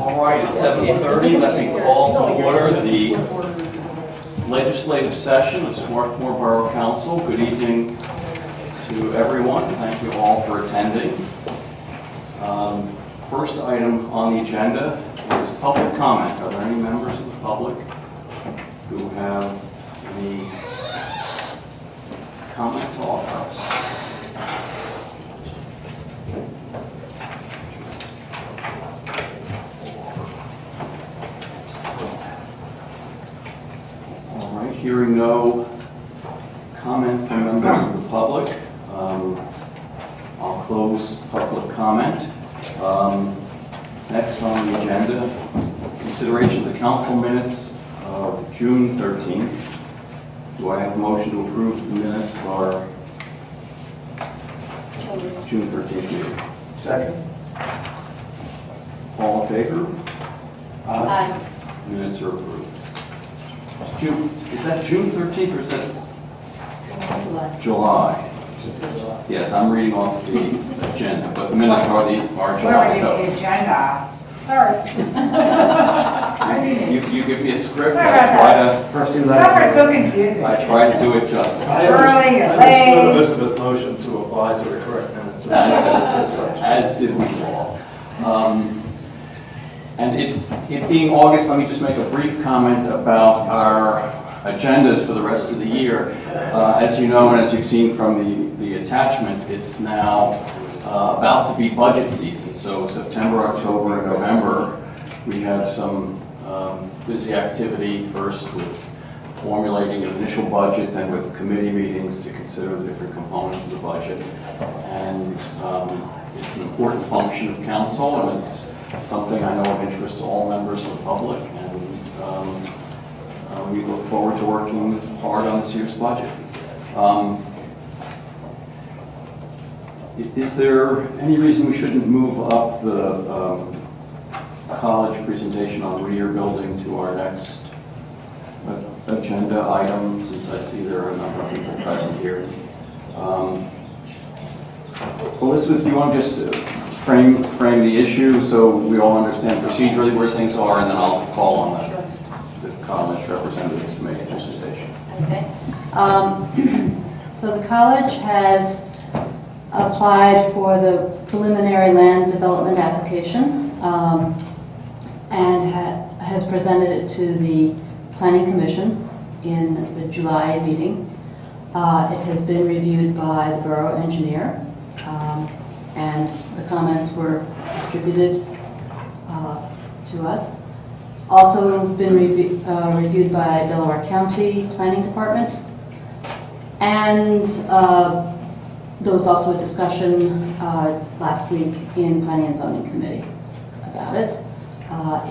All right, it's 7:30. Let me call to order the legislative session of Swarthmore Borough Council. Good evening to everyone. Thank you all for attending. First item on the agenda is public comment. Are there any members of the public who have any comment to offer us? Hearing no comment from members of the public, I'll close public comment. Next on the agenda, consideration of the council minutes of June 13th. Do I have a motion to approve the minutes of our June 13th meeting? Second. All in favor? Aye. Minutes are approved. Is that June 13th or is that July? Yes, I'm reading off the agenda, but the minutes are July. So the agenda. Sorry. You give me a script. Sorry about First two Some are so confusing. I try to do it justice. Early or I late. understood Elizabeth's motion to apply to the correct minutes. and seconded it as such. As did we all. And it being August, let me just make a brief comment about our agendas for the rest of the year. As you know, and as you've seen from the attachment, it's now about to be budget season. So September, October, and November, we have some busy activity, first with formulating an initial budget, then with committee meetings to consider the different components of the budget. And it's an important function of council, and it's something I know of interest to all members of the public, and we look forward to working hard on this year's budget. Is there any reason we shouldn't move up the college presentation on Whittier Building to our next agenda item, since I see there are a number of people present here? Elizabeth, do you want to just frame the issue so we all understand procedurally where things are, and then I'll call on the college representatives to make a presentation. Okay. So the college has applied for the preliminary land development application and has presented it to the Planning Commission in the July meeting. It has been reviewed by the borough engineer, and the comments were distributed to us. Also been reviewed by Delaware County Planning Department, and there was also a discussion last week in Planning and Zoning Committee about it.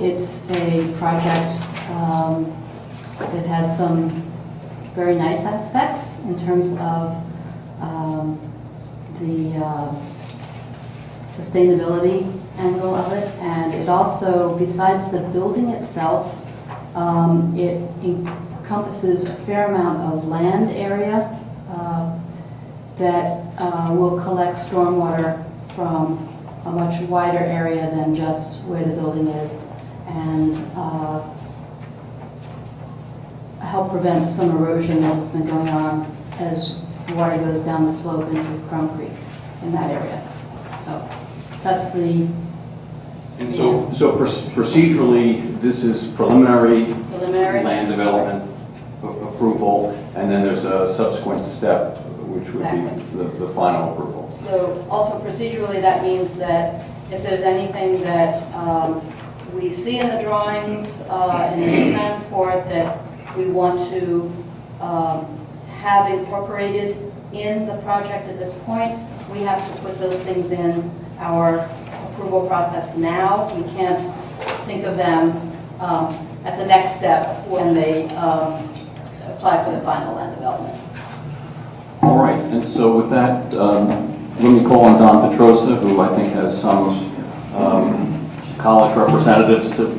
It's a project that has some very nice aspects in terms of the sustainability angle of it, and it also, besides the building itself, it encompasses a fair amount of land area that will collect stormwater from a much wider area than just where the building is, and help prevent some erosion that's been going on as water goes down the slope into Crum Creek in that area. So that's the... And so procedurally, this is preliminary land development approval, and then there's a subsequent step, which would be the final approval. So also procedurally, that means that if there's anything that we see in the drawings and in the plans for it that we want to have incorporated in the project at this point, we have to put those things in our approval process now. We can't think of them at the next step when they apply for the final land development. All right, and so with that, let me call on Don Petrosa, who I think has some college representatives to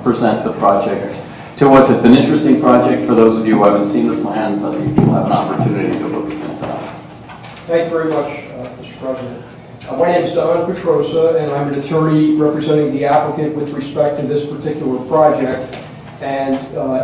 present the project to us. It's an interesting project. For those of you who haven't seen the plans, I think you'll have an opportunity to look at them. Thank you very much, Mr. President. My name is Don Petrosa, and I'm an attorney representing the applicant with respect to this particular project. And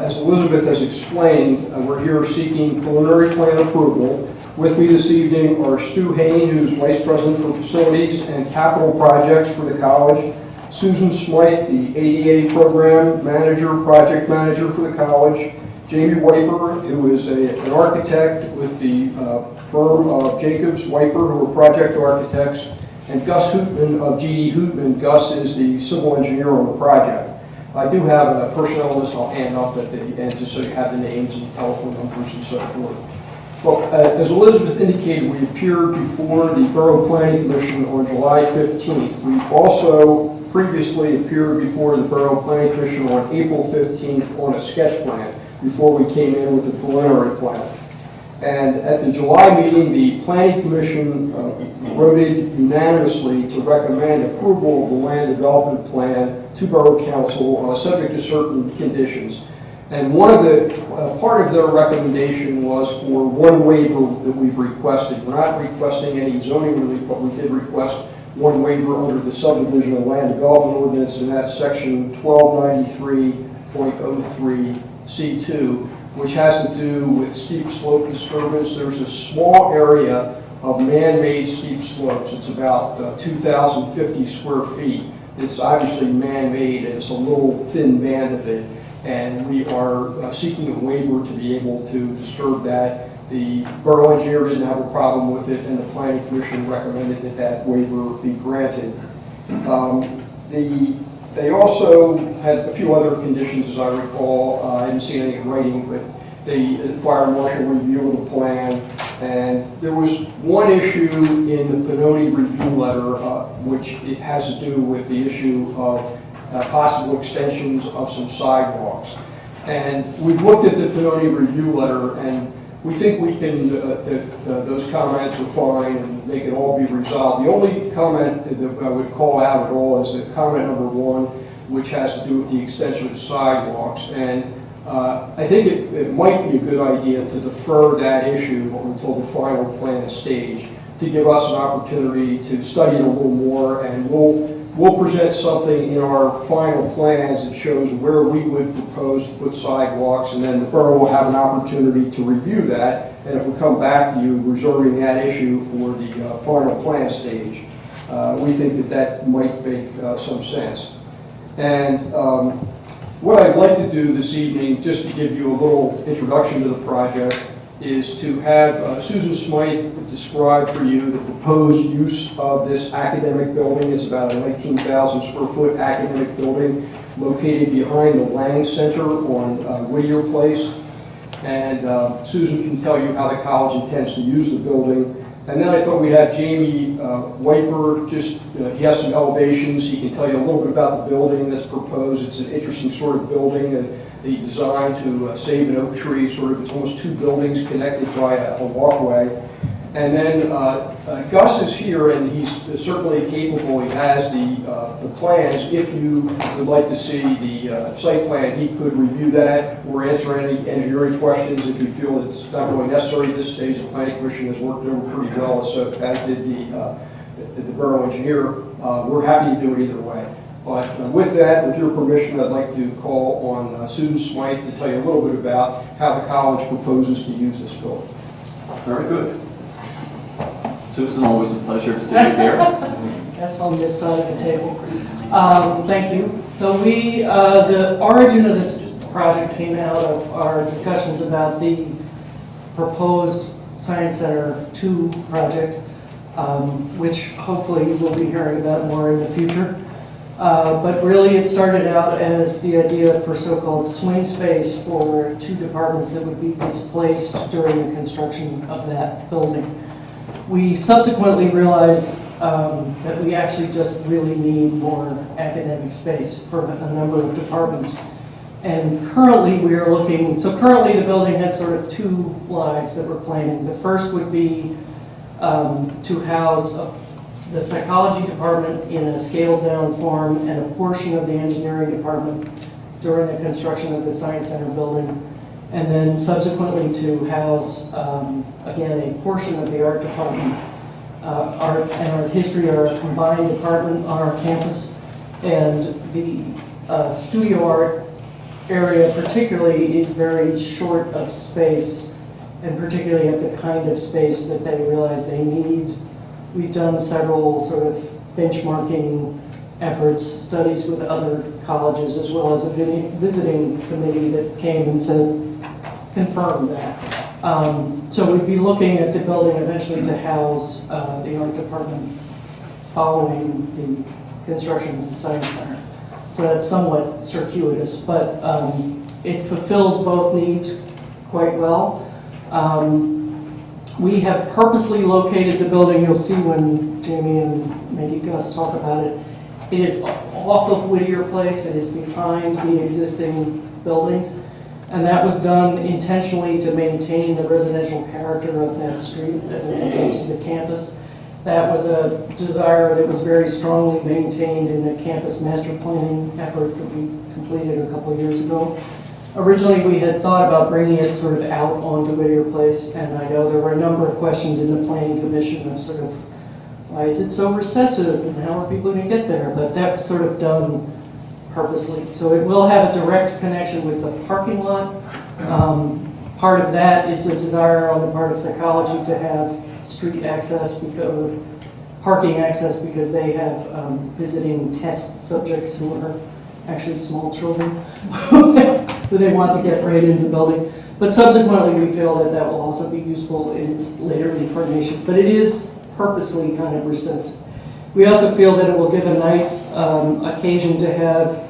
as Elizabeth has explained, we're here seeking preliminary plan approval. With me this evening are Stu Hayne, who's Vice President for Facilities and Capital Projects for the college, Susan Smythe, the ADA Program Manager, Project Manager for the college, Jamie Wiper, who is an architect with the firm of Jacobs Wiper, who are project architects, and Gus Hootman of G.D. Hootman. Gus is the civil engineer on the project. I do have a personnel list I'll hand up at the end just so you have the names and telephone numbers and so forth. Well, as Elizabeth indicated, we appeared before the Borough Planning Commission on July 15th. We've also previously appeared before the Borough Planning Commission on April 15th on a sketch plan before we came in with the preliminary plan. And at the July meeting, the Planning Commission voted unanimously to recommend approval of the land development plan to Borough Council subject to certain conditions. And one of the part of their recommendation was for one waiver that we've requested. We're not requesting any zoning relief, but we did request one waiver under the subdivision and land development ordinance, and that's section 1293.03C2, which has to do with steep slope disturbance. There's a small area of man-made steep slopes. It's about 2,050 square feet. It's obviously man-made, and it's a little thin band of it. And we are seeking a waiver to be able to disturb that. The borough engineer didn't have a problem with it, and the planning commission recommended that that waiver be granted. They also had a few other conditions, as I recall. I didn't see anything in writing, but the fire marshal review of the plan. And there was one issue in the Pinoni review letter, which it has to do with the issue of possible extensions of some sidewalks. And we've looked at the Pinoni review letter, and we think we can, those comments are fine and they can all be resolved. The only comment that I would call out at all is the comment number 1, which has to do with the extension of sidewalks. And I think it might be a good idea to defer that issue until the final plan stage to give us an opportunity to study it a little more, and we'll present something in our final plans that shows where we would propose to put sidewalks, and then the borough will have an opportunity to review that, and it will come back to you reserving that issue for the final plan stage. We think that that might make some sense. And what I'd like to do this evening, just to give you a little introduction to the project, is to have Susan Smythe describe for you the proposed use of this academic building. It's about a 19,000 square foot academic building located behind the Lang Center on Whittier Place. And Susan can tell you how the college intends to use the building. And then I thought we'd have Jamie Wiper, he has some elevations. He can tell you a little bit about the building that's proposed. It's an interesting sort of building. They designed to save an oak tree, sort of. It's almost 2 buildings connected by a walkway. And then Gus is here, and he's certainly capable. He has the plans. If you would like to see the site plan, he could review that or answer any engineering questions if you feel it's not really necessary at this stage. The planning commission has worked over pretty well, so as did the borough engineer. We're happy to do it either way. But with that, with your permission, I'd like to call on Susan Smythe to tell you a little bit about how the college proposes to use this building. Very good. Susan, always a pleasure to see you here. Guess on this side of the table. Thank you. So the origin of this project came out of our discussions about the proposed Science Center 2 project, which hopefully we'll be hearing about more in the future. But really it started out as the idea for so-called swing space for 2 departments that would be displaced during the construction of that building. We subsequently realized that we actually just really need more academic space for a number of departments. And currently we are looking, so currently the building has sort of 2 lines that we're planning. The first would be to house the psychology department in a scaled down form and a portion of the engineering department during the construction of the Science Center building, and then subsequently to house, again, a portion of the art department art and art history are a combined department on our campus, and the studio art area particularly is very short of space, and particularly at the kind of space that they realize they need. We've done several sort of benchmarking efforts, studies with other colleges, as well as a visiting committee that came and said, confirmed that. So we'd be looking at the building eventually to house the art department following the construction of the science center. So that's somewhat circuitous, but it fulfills both needs quite well. We have purposely located the building, you'll see when Jamie and maybe Gus talk about it. It is off of Whittier Place, it is behind the existing buildings, and that was done intentionally to maintain the residential character of that street as an entrance to the campus. That was a desire that was very strongly maintained in the campus master planning effort that we completed a couple of years ago. Originally, we had thought about bringing it sort of out onto Whittier Place, and I know there were a number of questions in the planning commission of sort of, why is it so recessive, and how are people going to get there? But that's sort of done purposely. So it will have a direct connection with the parking lot. Part of that is a desire on the part of psychology to have street access, or parking access, because they have visiting test subjects who are actually small children who they want to get right into the building. But subsequently, we feel that that will also be useful in its later incarnation. But it is purposely kind of recessive. We also feel that it will give a nice occasion to have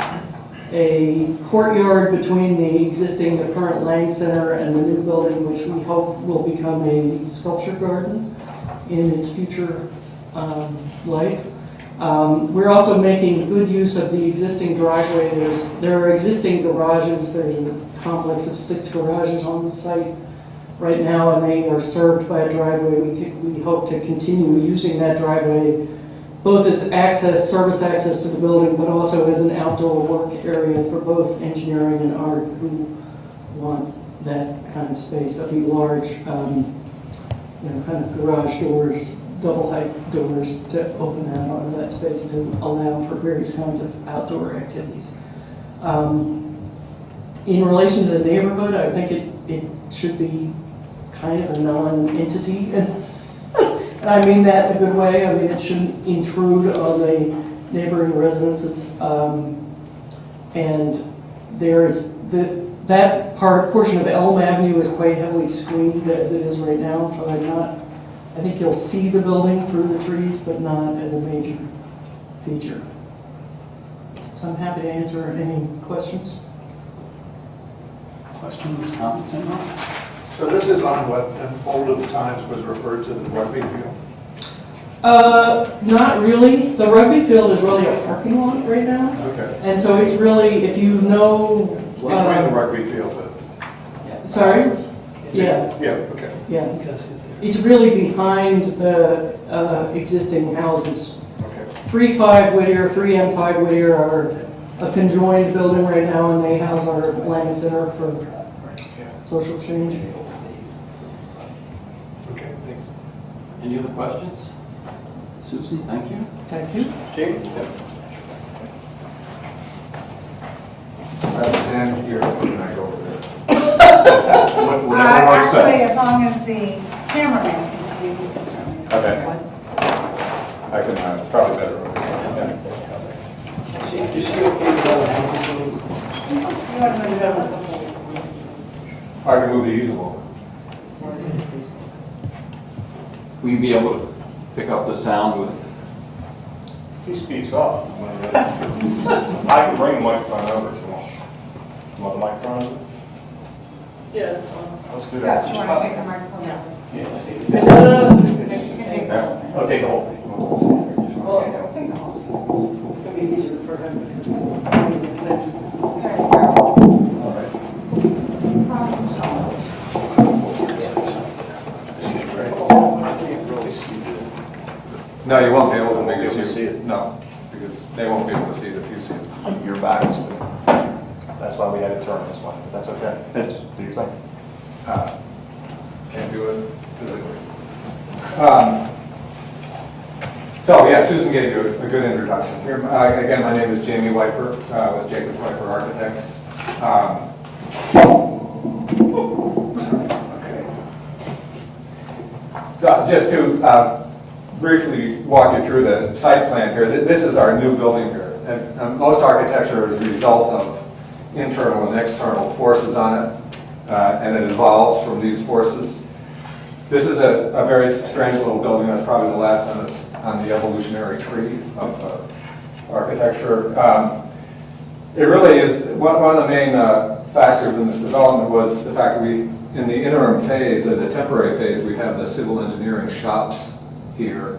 a courtyard between the current Lang Center and the new building, which we hope will become a sculpture garden in its future life. We're also making good use of the existing driveway. There are existing garages. There's a complex of 6 garages on the site right now, and they are served by a driveway. We hope to continue using that driveway both as service access to the building, but also as an outdoor work area for both engineering and art who want that kind of space. There'll be large, kind of garage doors, double height doors to open out onto that space to allow for various kinds of outdoor activities. In relation to the neighborhood, I think it should be kind of a non-entity. And I mean that in a good way. I mean, it shouldn't intrude on the neighboring residences. And there's that portion of Elm Avenue is quite heavily screened as it is right now. So I think you'll see the building through the trees, but not as a major feature. So I'm happy to answer any questions. Questions, comments, anyone? So this is on what in older times was referred to the rugby field? Not really. The rugby field is really a parking lot right now. Okay. And so it's really, if you know... Between the rugby field and... Sorry? houses? Yeah. Yeah, okay. Yeah. It's really behind the existing houses. Okay. 3-5 Whittier, 3M5 Whittier are a conjoined building right now, and they house our Lang Center for Social Change. Okay, thanks. Any other questions? Susan, thank you. Thank you. Jane? I have to stand here when I go over there. Whatever works Actually, best. as long as the cameraman can see you, you can certainly. Okay. I can, it's probably better over there. You want to move it over? I can move the easel. Will you be able to pick up the sound with, He speaks up. I can bring the microphone over if you want. You want the microphone over? Yeah, that's on. Let's do Yes, that. you want to take the microphone? I'll take the whole thing. Well, it's going to be easier for him because... There you go. Problem solved. No, you won't be able to Won't be because able to see it. No, because they won't be able to see it if you see it. Your back is to, that's why we had to turn this way. That's okay. Do your thing. Can't do it physically. So, yeah, Susan gave you a good introduction. Here, again, my name is Jamie Wiper with Jacob Wiper Architects. Okay. So just to briefly walk you through the site plan here, this is our new building here. And most architecture is a result of internal and external forces on it, and it evolves from these forces. This is a very strange little building. That's probably the last on the evolutionary tree of architecture. It really is, one of the main factors in this development was the fact that we, in the interim phase, or the temporary phase, we have the civil engineering shops here,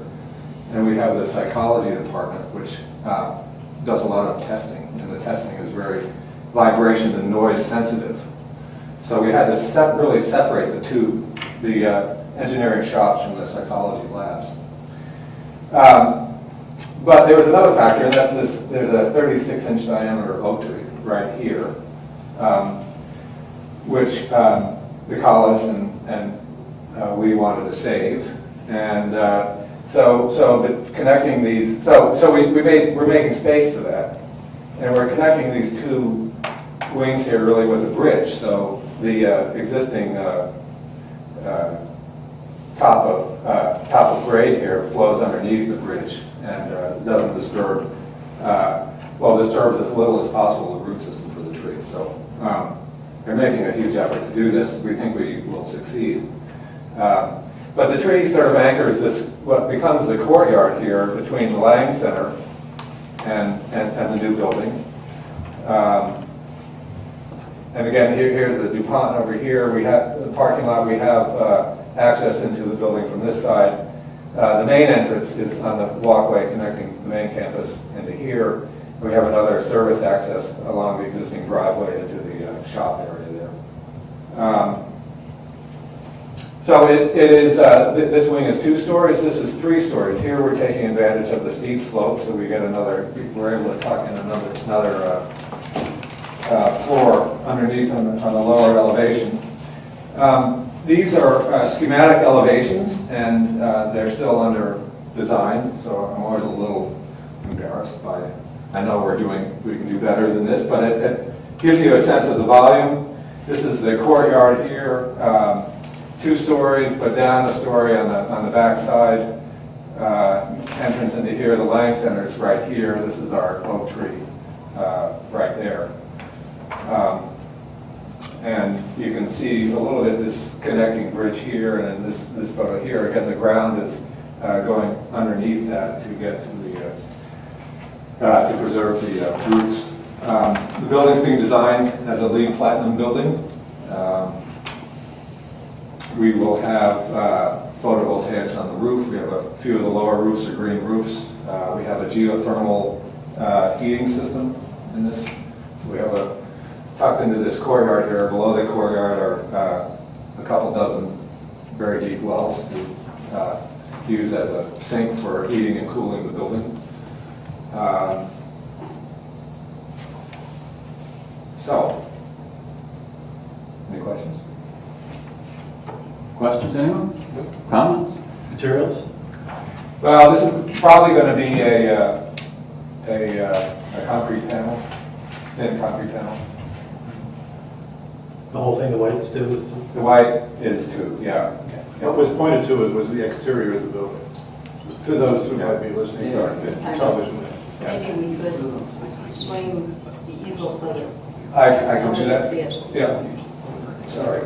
and we have the psychology department, which does a lot of testing, and the testing is very vibration and noise sensitive. So we had to really separate the two, the engineering shops from the psychology labs. But there was another factor, and that's this, there's a 36-inch diameter oak tree right here, which the college and we wanted to save. And so connecting these, we're making space for that. And we're connecting these two wings here really with a bridge. So the existing top of grade here flows underneath the bridge and doesn't disturb, disturbs as little as possible the root system for the tree. So they're making a huge effort to do this. We think we will succeed. But the tree sort of anchors this, what becomes the courtyard here between the Lang Center and the new building. And again, here's the DuPont over here. We have the parking lot. We have access into the building from this side. The main entrance is on the walkway connecting the main campus into here. We have another service access along the existing driveway into the shop area there. So it is, this wing is 2 stories, this is 3 stories. Here we're taking advantage of the steep slope, so we get we're able to tuck in another floor underneath on the lower elevation. These are schematic elevations, and they're still under design, so I'm always a little embarrassed by it. I know we can do better than this, but it gives you a sense of the volume. This is the courtyard here, 2 stories, but down a story on the back side. Entrance into here, the Lang Center is right here. This is our oak tree right there. And you can see a little bit this connecting bridge here, and then this photo here. Again, the ground is going underneath that to get to the to preserve the roots. The building's being designed as a LEED Platinum building. We will have photovoltaics on the roof. We have a few of the lower roofs are green roofs. We have a geothermal heating system in this. So we have tucked into this courtyard here. Below the courtyard are a couple dozen very deep wells to use as a sink for heating and cooling the building. So, any questions? Questions, anyone? Comments? Materials? Well, this is probably going to be a concrete panel, thin concrete panel. The whole thing, the white is too? The white is too, yeah. What was pointed to it was the exterior of the building. To those who might be listening to our television. Maybe we could swing the easel so that. I can do that? Yes. Yeah. Sorry.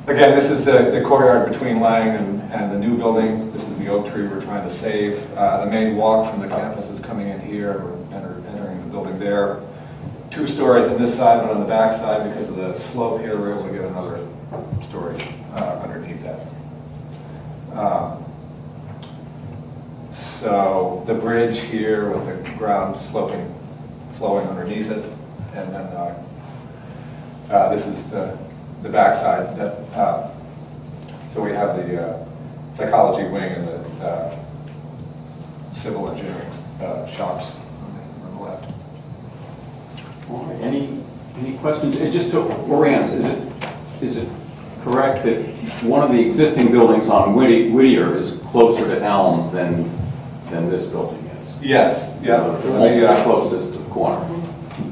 Again, this is the courtyard between Lang and the new building. This is the oak tree we're trying to save. The main walk from the campus is coming in here. We're entering the building there. 2 stories on this side, but on the back side, because of the slope here, we're able to get another story underneath that. So the bridge here with the ground flowing underneath it, and then this is the back side. So we have the psychology wing and the civil engineering shops on the left. All right, any questions? And just to orient us, is it correct that one of the existing buildings on Whittier is closer to Elm than this building is? Yes, yeah. It's the closest to the corner.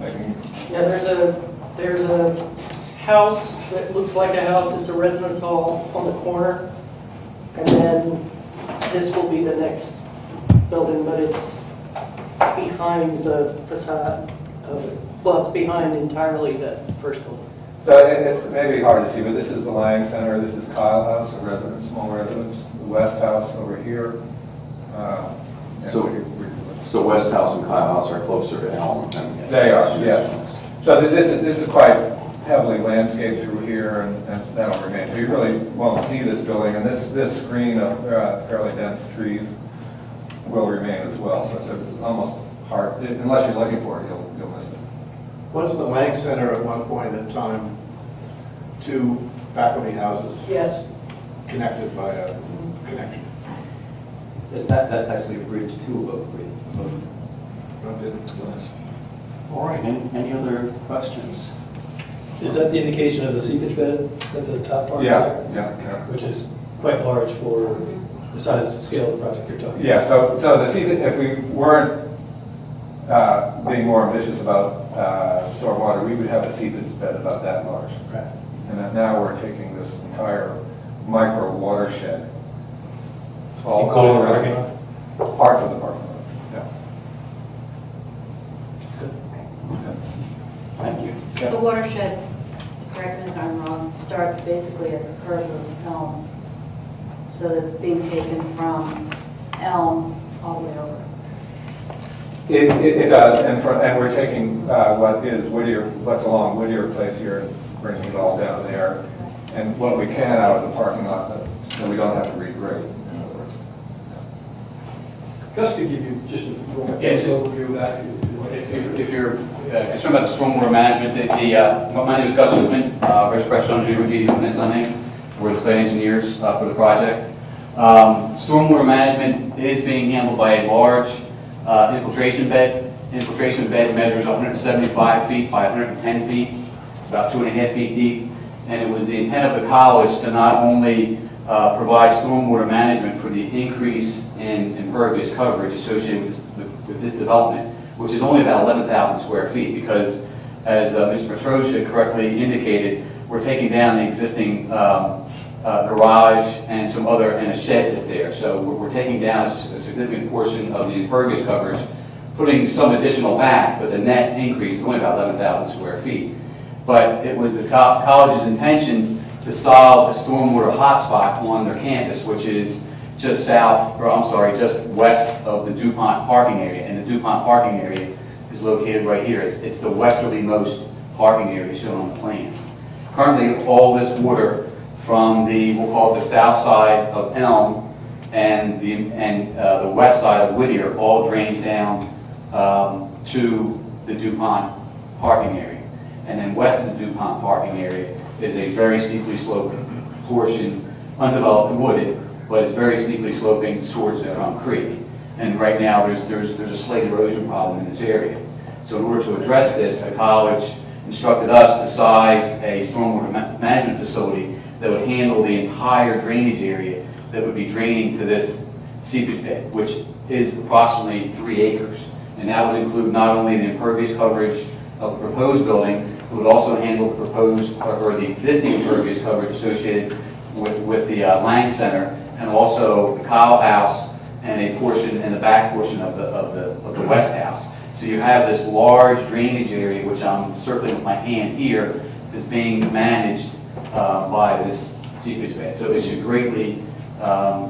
I can- Yeah, there's a house that looks like a house, it's a residence hall on the corner. And then this will be the next building, but it's behind the facade of it. Well, it's behind entirely the first building. So it's maybe hard to see, but this is the Lang Center, this is Kyle House, a residence, small residence, the West House over here. Yeah, So- So West House and Kyle House are closer to Elm than... They are, yes. So this is quite heavily landscaped through here, and that'll remain. So you really won't see this building, and this screen of fairly dense trees will remain as well. So it's almost hard, unless you're looking for it, you'll miss it. Was the Lang Center at one point in time two faculty houses Yes. connected by a connection? That's actually a bridge too above grade. All right, any other questions? Is that the indication of the seepage bed at the top part? Yeah, there? yeah. Which is quite large for the size and scale of the project you're talking about? Yeah, so the seepage, if we weren't being more ambitious about stormwater, we would have a seepage bed about that large. Right. And then now we're taking this entire micro watershed. all Including the around. parking lot? Parts of the parking lot, yeah. Thank you. The watershed, correct me if I'm wrong, starts basically at the curve of Elm. So that's being taken from Elm all the way over. It does, and we're taking what is Whittier, what's along Whittier Place here, and bringing it all down there, and what we can out of the parking lot, so we don't have to regrade, in other words. Just to give you just a Yes, just- overview of that. If you're concerned about the stormwater management, my name is Gus Whitman, Vice President Engineer with GDS and Sunning. We're the site engineers for the project. Stormwater management is being handled by a large infiltration bed. Infiltration bed measures 175 feet by 110 feet. It's about 2.5 feet deep. And it was the intent of the college to not only provide stormwater management for the increase in impervious coverage associated with this development, which is only about 11,000 square feet, because as Mr. Petrosha had correctly indicated, we're taking down the existing garage and and a shed that's there. So we're taking down a significant portion of the impervious coverage, putting some additional back, but the net increase is only about 11,000 square feet. But it was the college's intention to solve a stormwater hotspot on their campus, which is just west of the DuPont parking area. And the DuPont parking area is located right here. It's the westerlymost parking area shown on the plans. Currently, all this water from we'll call it the south side of Elm and the west side of Whittier all drains down to the DuPont parking area. And then west of the DuPont parking area is a very steeply sloped portion, undeveloped and wooded, but it's very steeply sloping towards the Drum Creek. And right now, there's a slight erosion problem in this area. So in order to address this, the college instructed us to size a stormwater management facility that would handle the entire drainage area that would be draining to this seepage bed, which is approximately 3 acres. And that would include not only the impervious coverage of the proposed building, it would also handle the proposed or the existing impervious coverage associated with the Lang Center, and also the Kyle House and a portion and the back portion of the West House. So you have this large drainage area, which I'm circling with my hand here, is being managed by this seepage bed. So it should greatly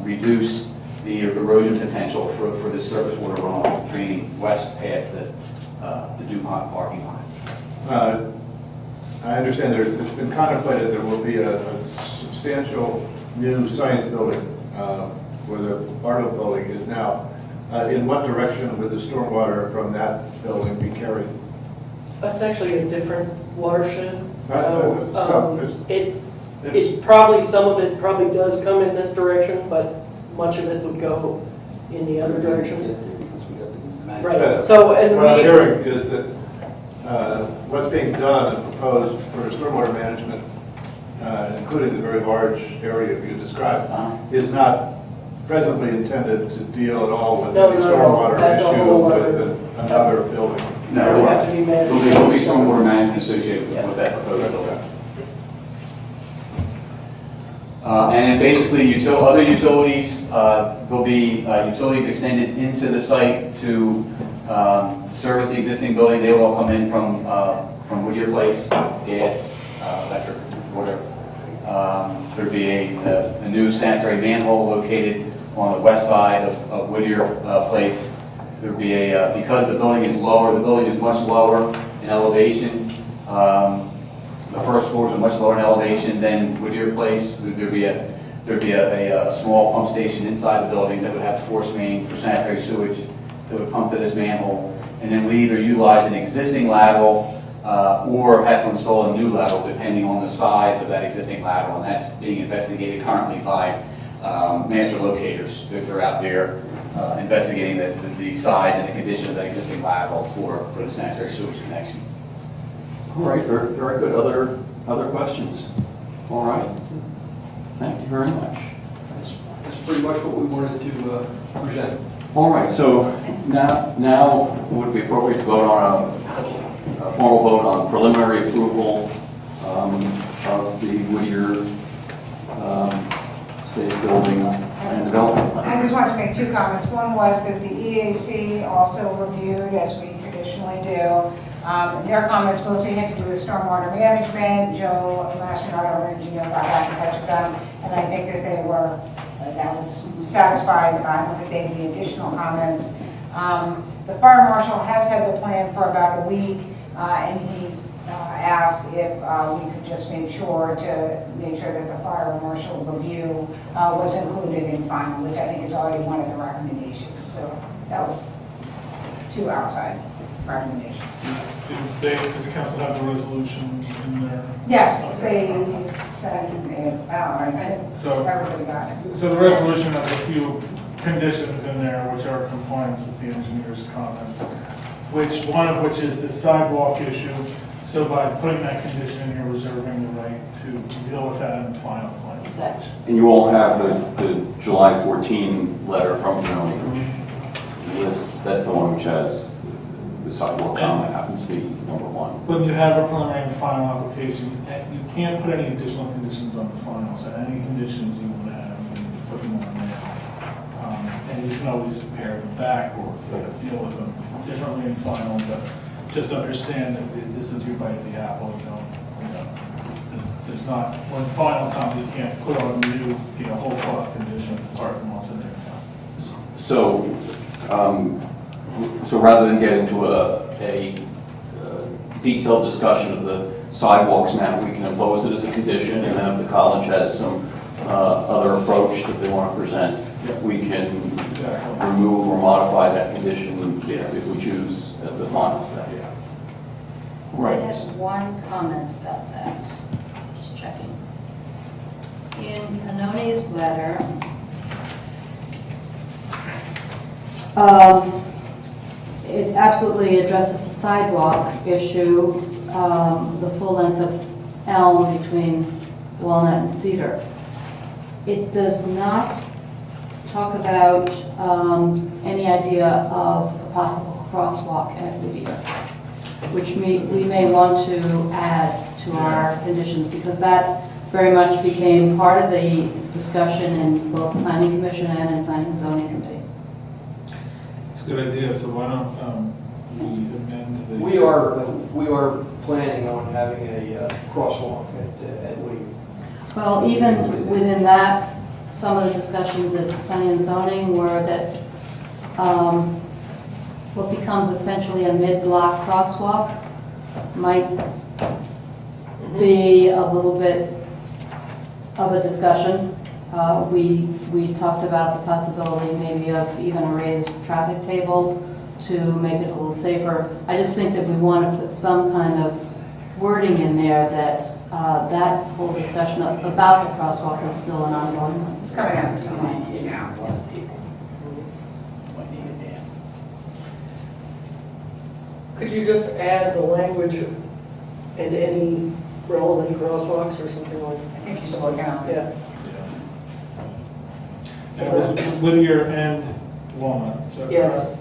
reduce the erosion potential for this surface water runoff draining west past the DuPont parking lot. I understand it's been contemplated there will be a substantial new science building where the Bartle building is now. In what direction would the stormwater from that building be carried? That's actually a different watershed. So, It's probably, some of it probably does come in this direction, but much of it would go in the other direction. Right, so, and what I'm we, hearing is that what's being done and proposed for stormwater management including the very large area you described, is not presently intended to deal at all with No, any no, no, stormwater that's a issue whole other- with another building. That would have to be managed. There'll be stormwater management associated with that proposed building. And then basically, other utilities, there'll be utilities extended into the site to service the existing building. They will all come in from Whittier Place, gas, electric, water. There'd be a new sanitary manhole located on the west side of Whittier Place. There'd be because the building is lower, the building is much lower in elevation. The first floors are much lower in elevation than Whittier Place. There'd be a small pump station inside the building that would have force main for sanitary sewage that would pump to this manhole. And then we either utilize an existing lateral or have to install a new lateral depending on the size of that existing lateral. And that's being investigated currently by master locators. They're out there investigating the size and the condition of that existing lateral for the sanitary sewage connection. All right, very, very good. Other questions? All right. Thank you very much. That's pretty much what we wanted to present. All right, so now would it be appropriate to vote on a formal vote on preliminary approval of the Whittier State Building and Development Plan? I just wanted to make two comments. One was that the EAC also reviewed, as we traditionally do. Their comments mostly had to do with stormwater management. Joe Mastrinato, our engineer, got back in touch with them, and I think that they were, that was satisfied. I don't think they had any additional comments. The fire marshal has had the plan for about a week, and he's asked if we could just make sure that the fire marshal review was included in final, which I think is already one of the recommendations. So that was two outside recommendations. Does council have the resolution in there? Yes, they said, everybody got it. So the resolution has a few conditions in there which are compliant with the engineer's comments, one of which is the sidewalk issue. So by putting that condition in, you're reserving the right to deal with that in the final plan. And you all have the July 14 letter from the zoning, which lists, that's the one which has the sidewalk comment happens to be number one. When you have a preliminary and final application, you can't put any additional conditions on the final. So any conditions you want to have, you can put them on there. And you can always compare them back or deal with them differently in final. But just understand that this is your bite of the apple. There's not, when final comes, you can't put on new, whole cloth condition apart from what's in there. So rather than get into a detailed discussion of the sidewalks now, we can impose it as a condition, and then if the college has some other approach that they want to present, we can remove or modify that condition if we choose at the final step. I have one comment about that. Just checking. In Canoni's letter, it absolutely addresses the sidewalk issue, the full length of elm between Walnut and Cedar. It does not talk about any idea of a possible crosswalk at Whittier, which we may want to add to our conditions, because that very much became part of the discussion in both Planning Commission and in Planning and Zoning Committee. It's a good idea. So why don't we amend the... We are planning on having a crosswalk at Whittier. Well, even within that, some of the discussions at Planning and Zoning were that what becomes essentially a mid-block crosswalk might be a little bit of a discussion. We talked about the possibility maybe of even a raised traffic table to make it a little safer. I just think that we want to put some kind of wording in there that that whole discussion about the crosswalk is still an ongoing one. It's coming up with some language now. Could you just add the language and any relevant crosswalks or something like I think he's looking at it. that. Yeah. It was Whittier and Walnut. is that Yes. correct?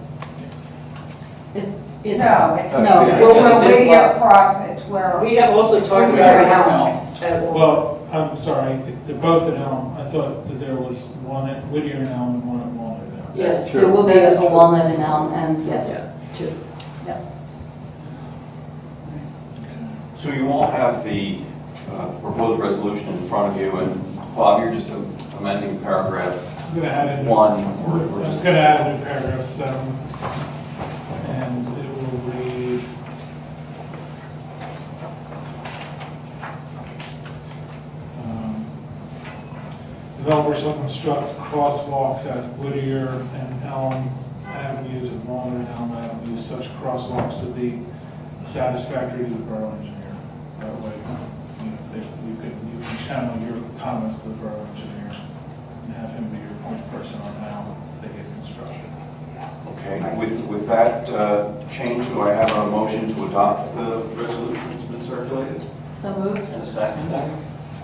It's, No, it's, no. well, we're way across, it's where. We have also talked Whittier about and how. Elm. at one- Well, I'm sorry, they're both at Elm. I thought that there was one at Whittier and Elm and one at Walnut now. Yes. There will be That's a true. walnut and elm, and yes. Yeah, two. So you all have the proposed resolution in front of you, and Bob, you're just amending paragraph I'm gonna add in. 1. I'm just gonna add in paragraph 7, and it will read. Developer shall construct crosswalks at Whittier and Elm Avenues and Walnut and Elm Avenues, such crosswalks to be satisfactory to the borough engineer. That way, you can channel your comments to the borough engineer and have him be your point person on how they get constructed. Okay, with that change, do I have a motion to adopt the resolution that's been circulated? So moved. And a second?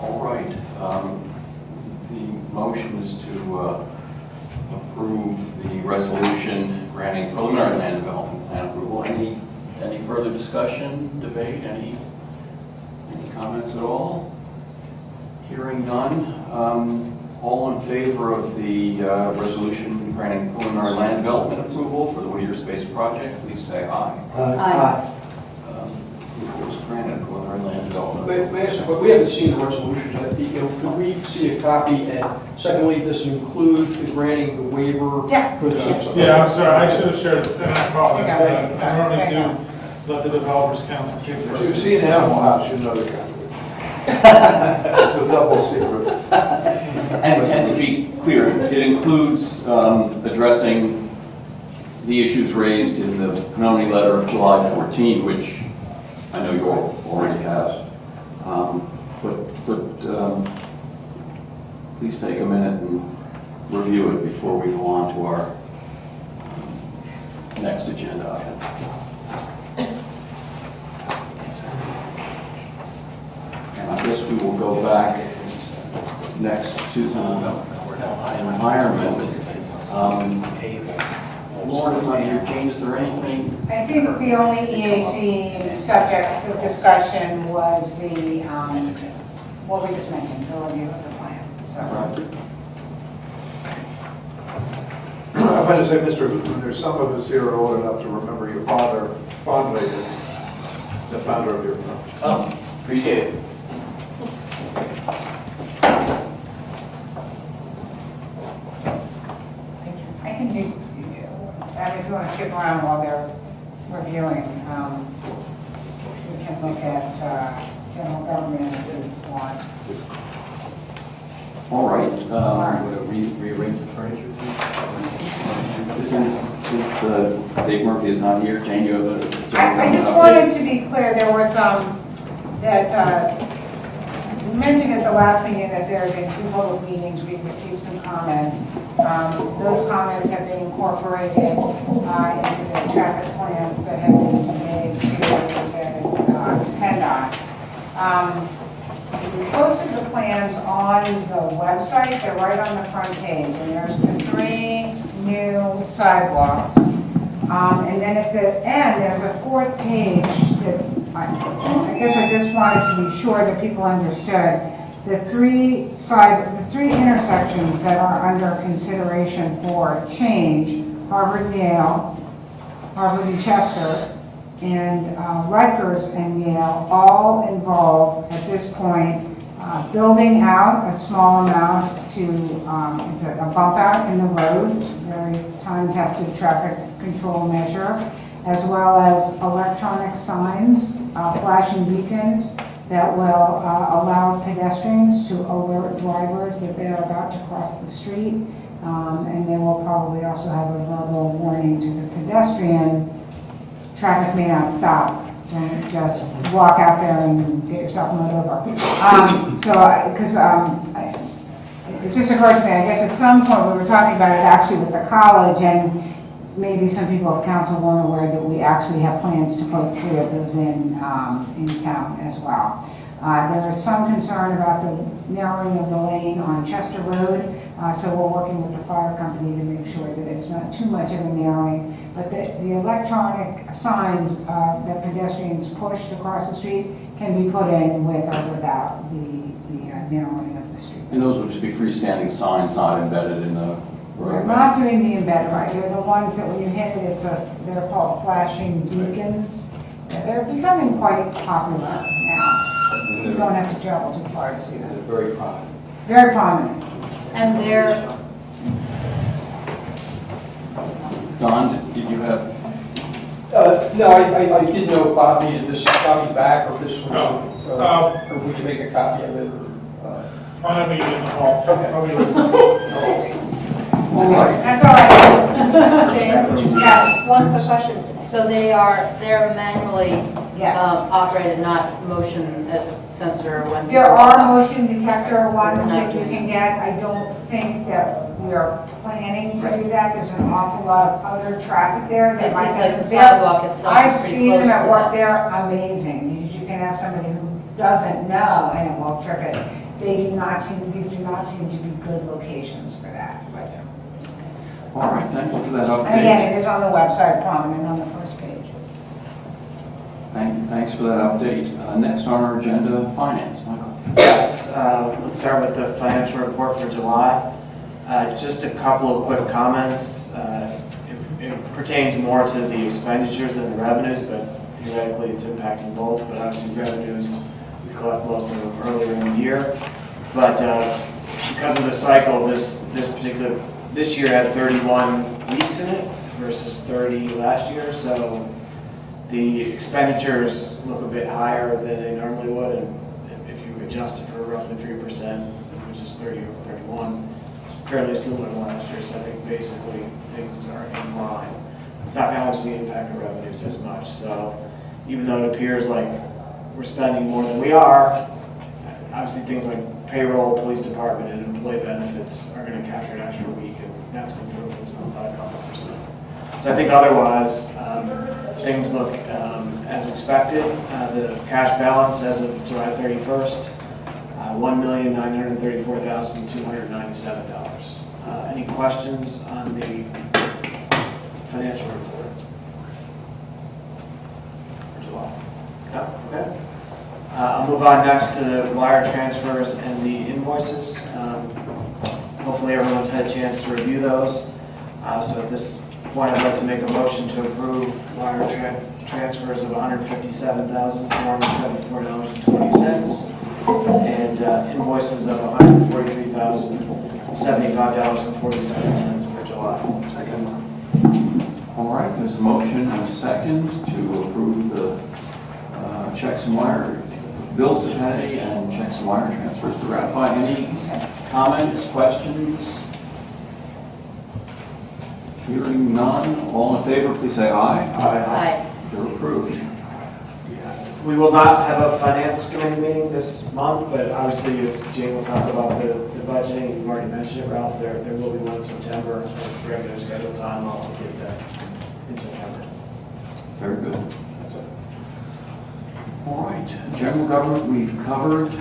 All right. The motion is to approve the resolution granting preliminary land development plan approval. Any further discussion, debate, any comments at all? Hearing none. All in favor of the resolution granting preliminary land development approval for the Whittier Space Project, please say aye. Aye. Approval is granted preliminary land development. May I ask, but we haven't seen the resolution yet. Could we see a copy? And secondly, does it include the granting the waiver? Yeah. For the Yeah, I'm sorry, I should have shared it, and I apologize. Okay. I normally do let the developers council see it If first. you've seen Animal House, you know the kind of it's a double secret. And to be clear, it includes addressing the issues raised in the Pannoni letter of July 14, which I know you all already have. But please take a minute and review it before we go on to our next agenda item. And I guess we will go back next to the environment. Lauren's not here. Jane, is there anything? I think the only EAC subject of discussion was the, what we just mentioned, the review of the plan, so. I'm going to say, Mr. Hoopman, there's some of us here are old enough to remember your father fondly as the founder of your firm. Oh, appreciate it. I can do, I mean, if you want to skip around while they're reviewing, we can look at general government if you want. All right. Rearrange the furniture? Since Dave Murphy is not here, Jane, you have a... I just wanted to be clear, there was, we mentioned at the last meeting that there have been 2 public meetings, we received some comments. Those comments have been incorporated into the traffic plans that have been submitted to PennDOT. We posted the plans on the website, they're right on the front page, and there's the 3 new sidewalks. And then at the end, there's a 4th page that I guess I just wanted to be sure that people understood. The 3 intersections that are under consideration for change, Harvard and Yale, Harvard and Chester, and Rutgers and Yale, all involve at this point building out a small amount to, it's a bump out in the road, very time-tested traffic control measure, as well as electronic signs, flashing beacons that will allow pedestrians to alert drivers that they are about to cross the street. And they will probably also have a verbal warning to the pedestrian, traffic may not stop. Don't just walk out there and get yourself mowed over. It just occurred to me, I guess at some point we were talking about it actually with the college, and maybe some people of council weren't aware that we actually have plans to put 3 of those in town as well. There is some concern about the narrowing of the lane on Chester Road, so we're working with the fire company to make sure that it's not too much of a narrowing. But the electronic signs that pedestrians pushed across the street can be put in with or without the narrowing of the street. And those would just be freestanding signs, not embedded in the We're road? not doing the embed right. They're the ones that when you hit it, they're called flashing beacons. They're becoming quite popular now. You don't have to travel too far to see them. They're very prominent. Very prominent. And they're, Don, did you have? No, I didn't know if Bob needed this copy back, or this was, or we can make a copy of it, or... I'll have you in the hall. All right. That's all right. Jane? Yes. One quick question. So they're manually Yes. operated, not motion as sensor when... There are motion detector ones that you can get. I don't think that we are planning to do that. There's an awful lot of other traffic there. that It might seems like the they're- sidewalk itself I've is pretty seen close them at to work. that. They're amazing. You can ask somebody who doesn't know and it won't trip it. These do not seem to be good locations for that. All right, thank you for that And again, update. it is on the website, prominent on the first page. Thanks for that update. Next on our agenda, finance. Michael? Yes, let's start with the financial report for July. Just a couple of quick comments. It pertains more to the expenditures than the revenues, but theoretically it's impacting both. But obviously revenues, we collect most of them earlier in the year. But because of the cycle, this year had 31 weeks in it versus 30 last year, so the expenditures look a bit higher than they normally would, and if you adjust it for roughly 3%, which is 30 over 31, it's fairly similar to last year, so I think basically things are in line. It's not going to obviously impact the revenues as much, so even though it appears like we're spending more than we are, obviously things like payroll, police department, and employee benefits are going to capture an extra week, and that's contributing by a couple percent. So I think otherwise, things look as expected. The cash balance as of July 31st, $1,934,297. Any questions on the financial report for July? No? Okay. I'll move on next to the wire transfers and the invoices. Hopefully everyone's had a chance to review those. So at this point, I'd like to make a motion to approve wire transfers of $157,474.20 and invoices of $143,075.47 for July. Second. All right, there's a motion and a second to approve the checks and wire, bills to pay and checks and wire transfers to ratify. Any comments, questions? Hearing none, all in favor, please say aye. Aye. They're approved. We will not have a finance committee meeting this month, but obviously, as Jane will talk about the budgeting, you've already mentioned it, Ralph, there will be one in September, it's regular scheduled time, I'll get that in September. Very good. That's it. All right, general government we've covered,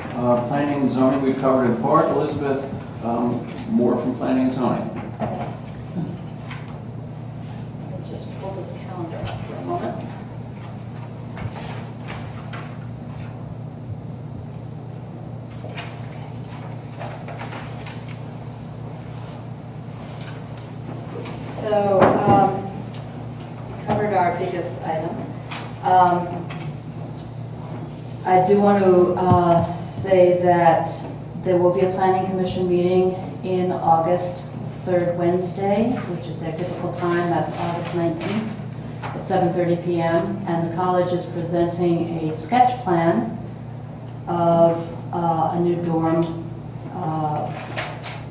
planning and zoning we've covered in part. Elizabeth, more from planning and zoning. Yes. I'll just pull this calendar up for a moment. So, covered our biggest item. I do want to say that there will be a planning commission meeting in August, third Wednesday, which is their typical time. That's August 19th at 7:30 p.m. And the college is presenting a sketch plan of a new dorm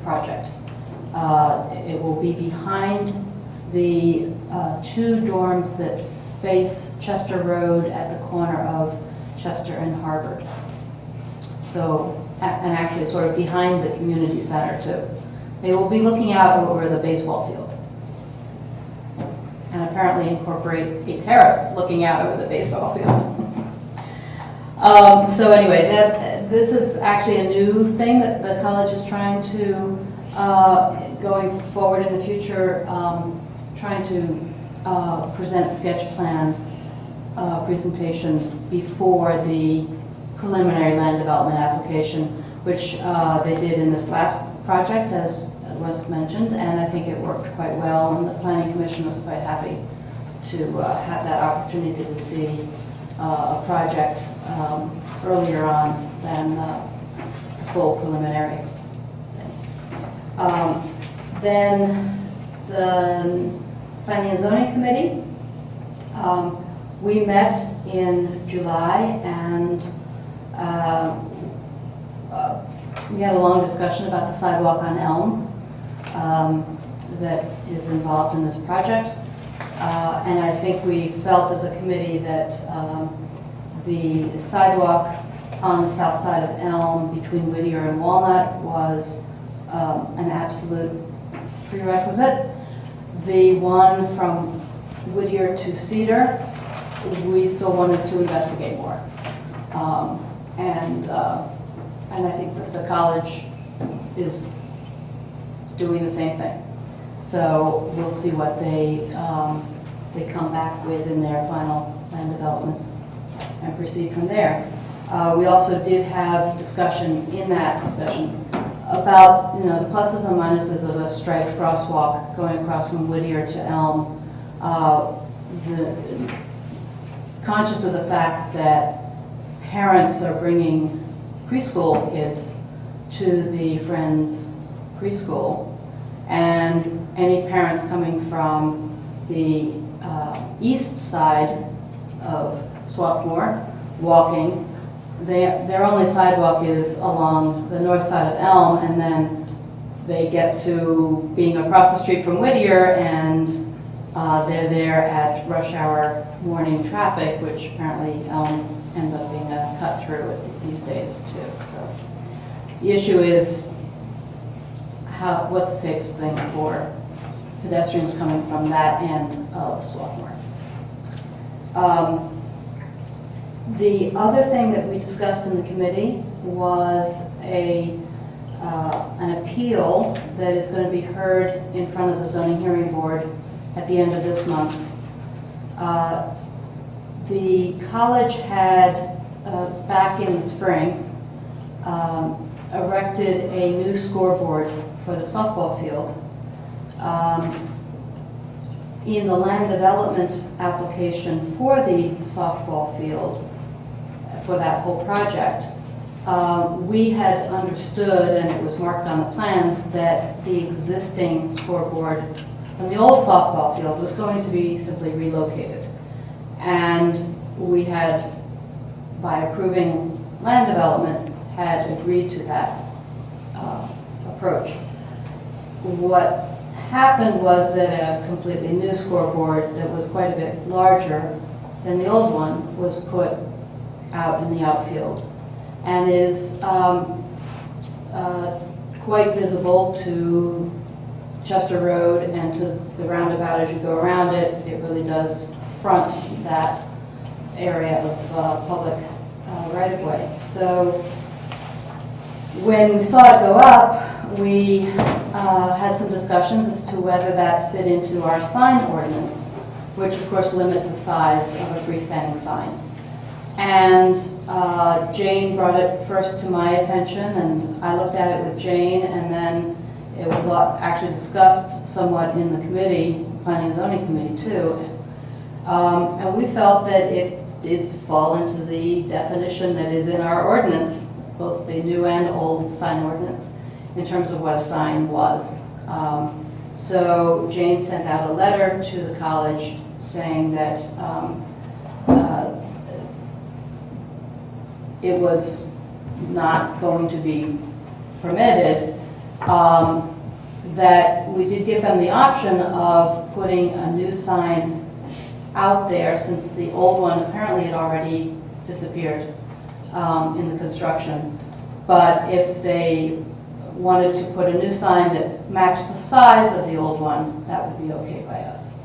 project. It will be behind the two dorms that face Chester Road at the corner of Chester and Harvard. So, and actually sort of behind the community center too. They will be looking out over the baseball field. And apparently incorporate a terrace looking out over the baseball field. So anyway, this is actually a new thing that the college is trying to, going forward in the future, trying to present sketch plan presentations before the preliminary land development application, which they did in this last project, as was mentioned, and I think it worked quite well, and the Planning Commission was quite happy to have that opportunity to see a project earlier on than the full preliminary. Then the Planning and Zoning Committee, we met in July, and we had a long discussion about the sidewalk on Elm that is involved in this project. And I think we felt as a committee that the sidewalk on the south side of Elm between Whittier and Walnut was an absolute prerequisite. The one from Whittier to Cedar, we still wanted to investigate more. And I think that the college is doing the same thing. So we'll see what they come back with in their final land development and proceed from there. We also did have discussions in that discussion about, the pluses and minuses of a striped crosswalk going across from Whittier to Elm. Conscious of the fact that parents are bringing preschool kids to the Friends preschool, and any parents coming from the east side of Swarthmore walking, their only sidewalk is along the north side of Elm, and then they get to being across the street from Whittier, and they're there at rush hour morning traffic, which apparently Elm ends up being a cut through these days too. So the issue is what's the safest thing for pedestrians coming from that end of Swarthmore. The other thing that we discussed in the committee was an appeal that is going to be heard in front of the zoning hearing board at the end of this month. The college had, back in the spring, erected a new scoreboard for the softball field. In the land development application for the softball field, for that whole project, we had understood, and it was marked on the plans, that the existing scoreboard from the old softball field was going to be simply relocated. And we had, by approving land development, had agreed to that approach. What happened was that a completely new scoreboard that was quite a bit larger than the old one was put out in the outfield, and is quite visible to Chester Road and to the roundabout as you go around it. It really does front that area of public right-of-way. So when we saw it go up, we had some discussions as to whether that fit into our sign ordinance, which of course limits the size of a freestanding sign. And Jane brought it first to my attention, and I looked at it with Jane, and then it was actually discussed somewhat in the committee, Planning and Zoning Committee too. And we felt that it did fall into the definition that is in our ordinance, both the new and old sign ordinance, in terms of what a sign was. So Jane sent out a letter to the college saying that it was not going to be permitted, that we did give them the option of putting a new sign out there, since the old one apparently had already disappeared in the construction. But if they wanted to put a new sign that matched the size of the old one, that would be okay by us.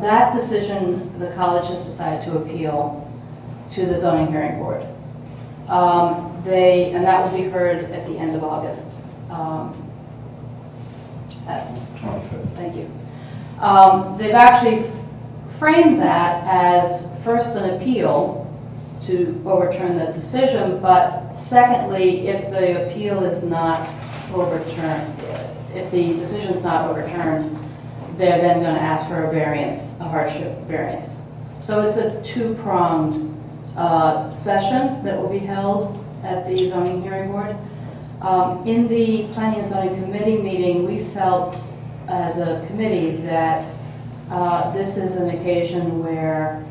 That decision the college has decided to appeal, to the zoning hearing board. And that will be heard at the end of August. Thank you. They've actually framed that as first an appeal to overturn the decision, but secondly, if the appeal is not overturned, if the decision is not overturned, they're then going to ask for a variance, a hardship variance. So it's a two-pronged session that will be held at the zoning hearing board. In the Planning and Zoning Committee meeting, we felt as a committee that this is an occasion where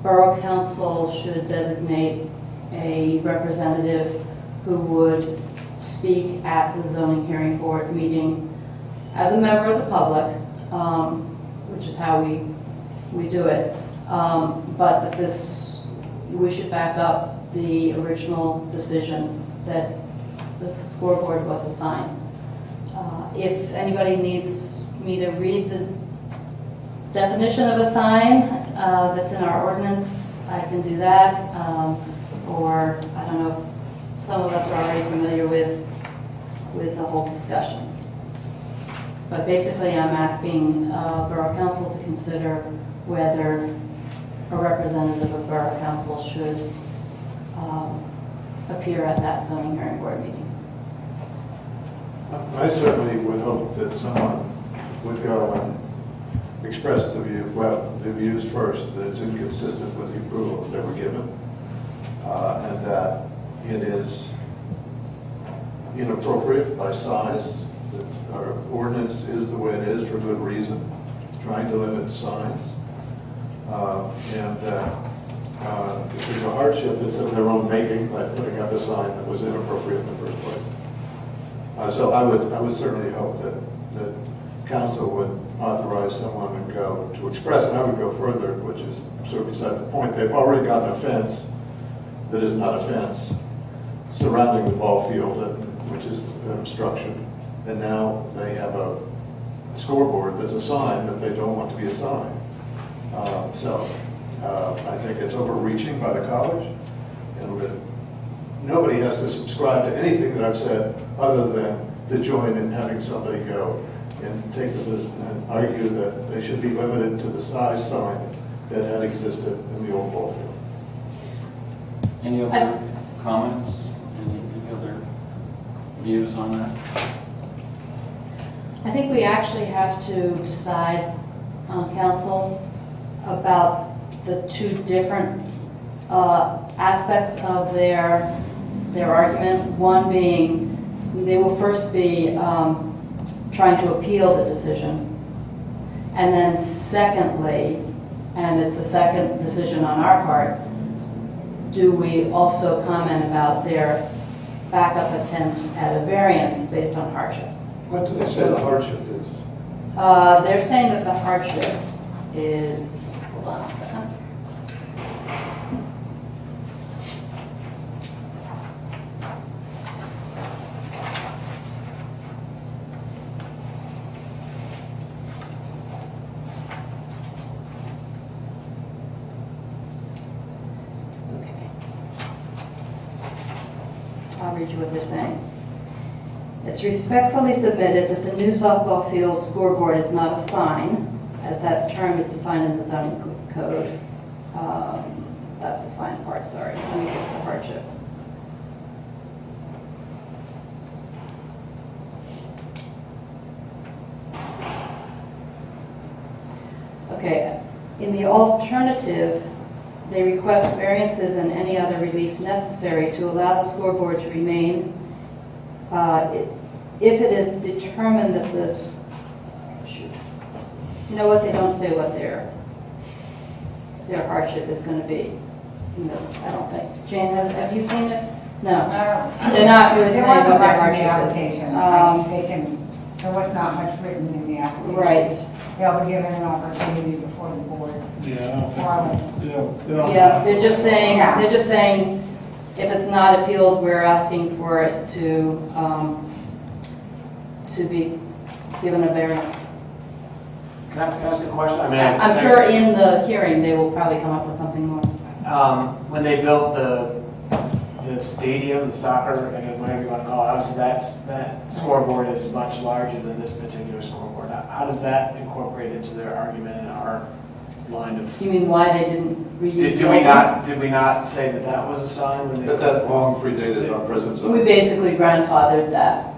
Borough Council should designate a representative who would speak at the zoning hearing board meeting as a member of the public, which is how we do it. But that we should back up the original decision that the scoreboard was assigned. If anybody needs me to read the definition of a sign that's in our ordinance, I can do that. Or, I don't know, some of us are already familiar with the whole discussion. But basically, I'm asking Borough Council to consider whether a representative of Borough Council should appear at that zoning hearing board meeting. I certainly would hope that someone would go and express the views first, that it's inconsistent with the approval that they were given, and that it is inappropriate by size, that our ordinance is the way it is for good reason, trying to limit signs, and that if there's a hardship, it's of their own making by putting up a sign that was inappropriate in the first place. So I would certainly hope that council would authorize someone to go to express, and I would go further, which is sort of beside the point. They've already got an fence that is not a fence surrounding the ball field, which is an obstruction, and now they have a scoreboard that's a sign that they don't want to be a sign. I think it's overreaching by the college, and that nobody has to subscribe to anything that I've said other than to join in having somebody go and take the and argue that they should be limited to the size sign that had existed in the old ball field. Any other comments? Any other views on that? I think we actually have to decide on council about the two different aspects of their argument. One being, they will first be trying to appeal the decision. And then secondly, and it's the second decision on our part, do we also comment about their backup attempt at a variance based on hardship? What do they say the hardship is? They're saying that the hardship is, hold on a second. I'll read you what they're saying. It's respectfully submitted that the new softball field scoreboard is not a sign, as that term is defined in the zoning code. That's the sign part, sorry. Let me get to the hardship. Okay, in the alternative, they request variances and any other relief necessary to allow the scoreboard to remain if it is determined that this, you know what, they don't say what their hardship is going to be in this, I don't think. Jane, have you seen it? No. They're not really saying what their hardship is. There was not much written in the application. Right. They'll be given an opportunity before the board. Yeah, they're just saying, if it's not appealed, we're asking for it to be given a variance. Can I ask a question? I mean, I'm sure in the hearing, they will probably come up with something more. When they built the stadium, the soccer, and whatever you want to call it, obviously that scoreboard is much larger than this particular scoreboard. How does that incorporate into their argument in our line of? You mean why they didn't reuse Did we not say that that was a sign when they? But that long predated our presence. We basically grandfathered that.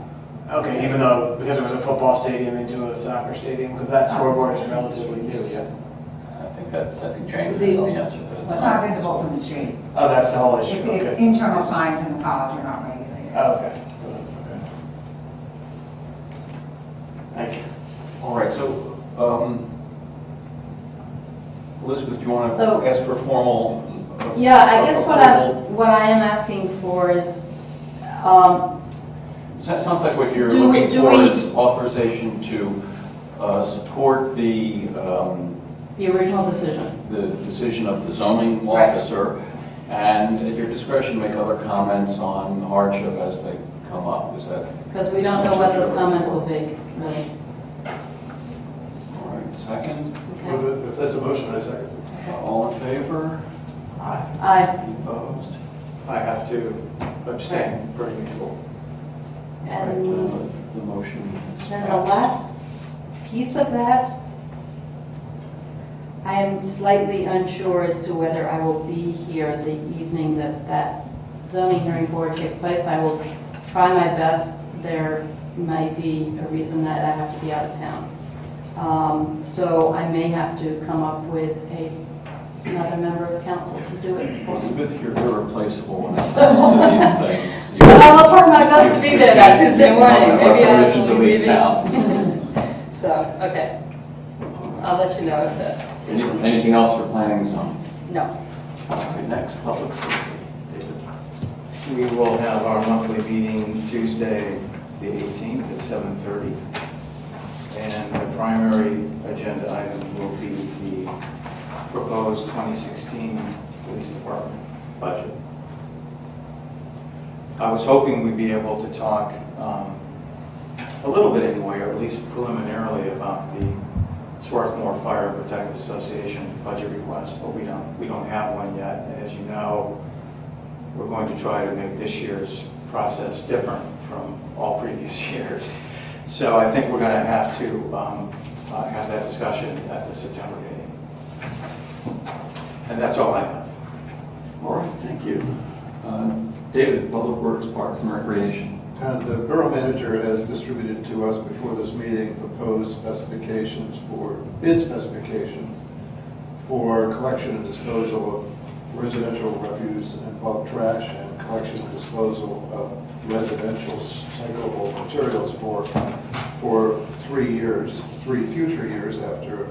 Okay, even though, because it was a football stadium into a soccer stadium, because that scoreboard is relatively new, yeah. I think Jane has the answer. It's not visible from the street. Oh, that's the whole issue, If okay. internal signs in the college are not regulated. Oh, okay, so that's okay. Thank you. All right, so, Elizabeth, do you want So- to ask for formal? Yeah, I guess approval? what I am asking for is, Sounds like what you're Do- looking do for we- is authorization to support the original decision. decision of the zoning Right. officer, and at your discretion, make other comments on hardship as they come up. Is that? Because we don't know what those comments will be, really. All right, second. Okay. If that's a motion, I second. All in favor? Aye. Any opposed? I have to abstain, per usual. All right, And the motion is then the passed. last piece of that, I am slightly unsure as to whether I will be here the evening that zoning hearing board takes place. I will try my best. There might be a reason that I have to be out of town. So I may have to come up with another member of council to do it for me. Elizabeth, you're irreplaceable when it comes to these things. You- But I will try my best to be there that Tuesday morning. You have Maybe I permission to will leave be town. So, okay. I'll let you know if that. Anything else for planning and zoning? No. Okay, next, public safety. David. We will have our monthly meeting Tuesday, the 18th at 7:30. And the primary agenda item will be the proposed 2016 police department budget. I was hoping we'd be able to talk a little bit anyway, or at least preliminarily, about the Swarthmore Fire Protective Association budget request, but we don't have one yet. And as you know, we're going to try to make this year's process different from all previous years. So I think we're going to have to have that discussion at the September meeting. And that's all I have. All right, thank you. David, Public Works, Parks and Recreation. The borough manager has distributed to us before this meeting proposed specifications bid specifications for collection and disposal of residential refuse and bulk trash, and collection and disposal of residential recyclable materials for 3 years, 3 future years after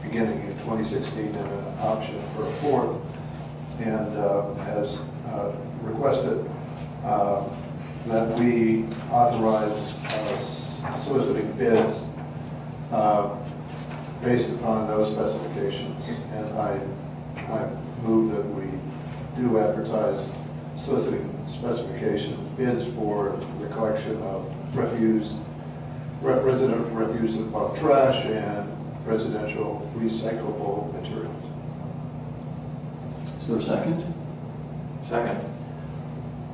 beginning in 2016, and an option for a 4th, and has requested that we authorize soliciting bids based upon those specifications. And I move that we do advertise soliciting specification bids for the collection of refuse, residential refuse and bulk trash, and residential recyclable materials. Is there a second? Second.